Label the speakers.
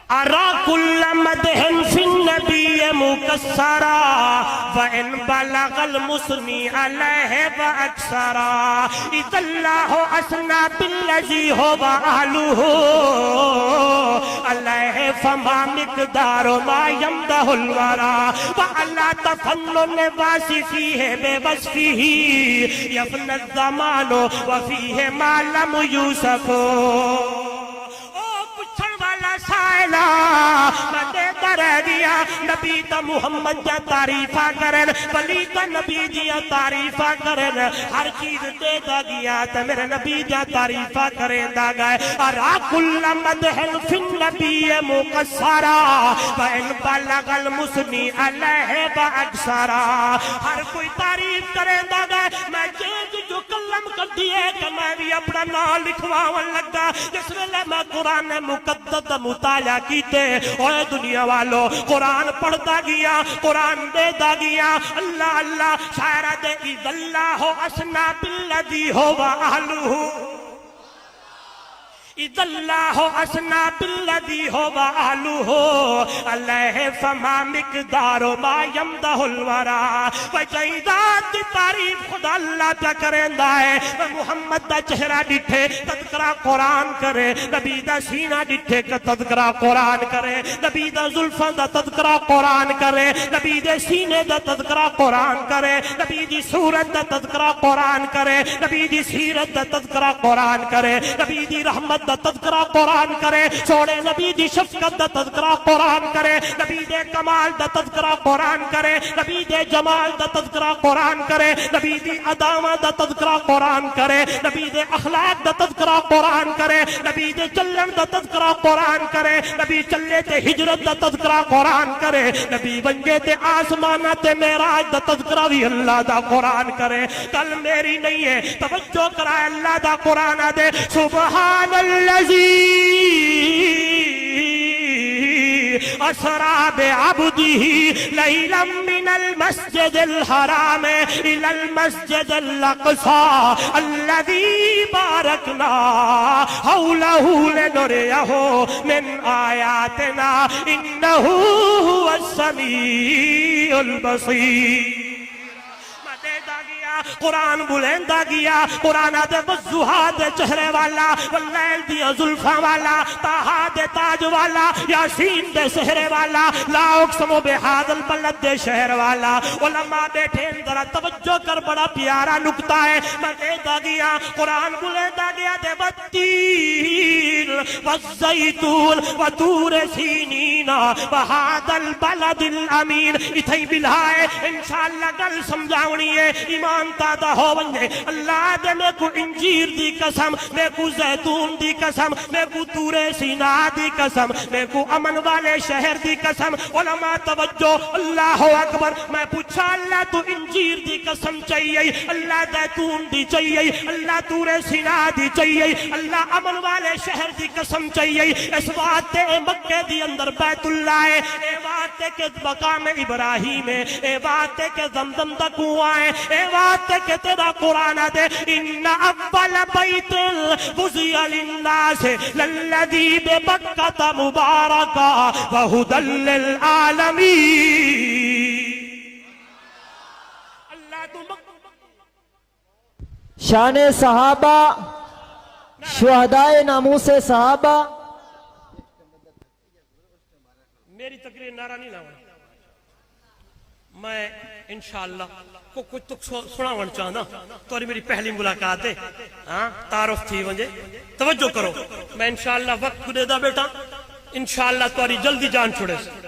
Speaker 1: ارا کل مدح فی النبی مکسرا وان بلغ المثنی علیہ واکثرا اذا اللہ اثنى بالذی هو اہلہ علیہ فما مقدار ما یمدح الورا وعلا تفنن واصفیہ بے وصفہ یفنى الزمان وفیہ ما لم یوصف سائلہ مدے کر دیا نبی تا محمد جا تعریفہ کرن ولی تا نبی جا تعریفہ کرن ہر چیز دے دا گیا تا میرے نبی جا تعریفہ کرن دا گئے ارا کل مدحن فی النبی مقصرا وان بلغ المثنی علیہ واکثرا ہر کوئی تعریف کرن دا گئے میں جو کلم کر دیئے کہ میں بھی اپنا نام لکھواون لگا جس ویلے میں قرآن مقدس مطالعہ کیتے اوے دنیا والو قرآن پڑھتا گیا قرآن دیتا گیا اللہ اللہ شاعرہ دے اذ اللہ اثنى بالذی هو اہلہ اذ اللہ اثنى بالذی هو اہلہ علیہ فما مقدار ما یمدح الورا وجہی ذات کی تعریف خدا اللہ پہ کریں ہے محمد دا چہرہ ڈٹھے تذکرہ قرآن کرے نبی دا سینہ ڈٹھے کا تذکرہ قرآن کرے نبی دا زلفہ دا تذکرہ قرآن کرے نبی دے سینے دا تذکرہ قرآن کرے نبی دی صورت دا تذکرہ قرآن کرے نبی دی سیرت دا تذکرہ قرآن کرے نبی دی رحمت دا تذکرہ قرآن کرے سوڑے نبی دی شفقت دا تذکرہ قرآن کرے نبی دے کمال دا تذکرہ قرآن کرے نبی دے جمال دا تذکرہ قرآن کرے نبی دی عدامہ دا تذکرہ قرآن کرے نبی دے اخلاق دا تذکرہ قرآن کرے نبی دے چلن دا تذکرہ قرآن کرے نبی چلے تے ہجرت دا تذکرہ قرآن کرے نبی بنگے تے آسمانہ تے معراج دا تذکرہ بھی اللہ دا قرآن کرے کل میری نہیں ہے توجہ کرائے اللہ دا قرآن دے سبحان الذی اسرا بعبده لیلا من المسجد الحرام الى المسجد الاقصى الذي باركنا حوله لنريه من آیاتنا انه هو السمیع البصیر قرآن بلندہ گیا قرآن دے وضحا دے چہرے والا واللیل دی زلفاں والا طٰہٰ دے تاج والا یاسین دے سحرے والا لا اقسم بہذا البلد دے شہر والا علماء بیٹھے ذرا توجہ کر بڑا پیارا نکتہ ہے میں دیتا گیا قرآن بلندہ گیا دے والتین والزیتون وطور سینین وہذا البلد الامین اتھائی بلہائے انشاءاللہ گل سمجھاونی ہے ایمان تادا ہو ونجے اللہ دے میں کو انجیر دی قسم میں کو زیتون دی قسم میں کو طور سینا دی قسم میں کو امن والے شہر دی قسم علماء توجہ اللہ اکبر میں پوچھا اللہ تو انجیر دی قسم چاہیے اللہ زیتون دی چاہیے اللہ طور سینا دی چاہیے اللہ امن والے شہر دی قسم چاہیے اس بات مکہ دی اندر بیت اللہ ہے اے بات کہ مقام ابراہیم ہے اے بات کہ زمزم دا کنواں ہے اے بات کہ تیرا قرآن دے ان اول بیت وضع للناس للذی ببکۃ مبارکا وہدی للعالمین اللہ تو
Speaker 2: شان صحابہ شہدائے ناموس صحابہ
Speaker 1: میری تقریر نعرہ نہیں لاؤں میں انشاءاللہ کو کچھ تو سناون چاہنا تو میری پہلی ملاقات ہے تعارف تھی ونجے توجہ کرو میں انشاءاللہ وقت دے دا بیٹا انشاءاللہ تاری جلدی جان چھوڑے سے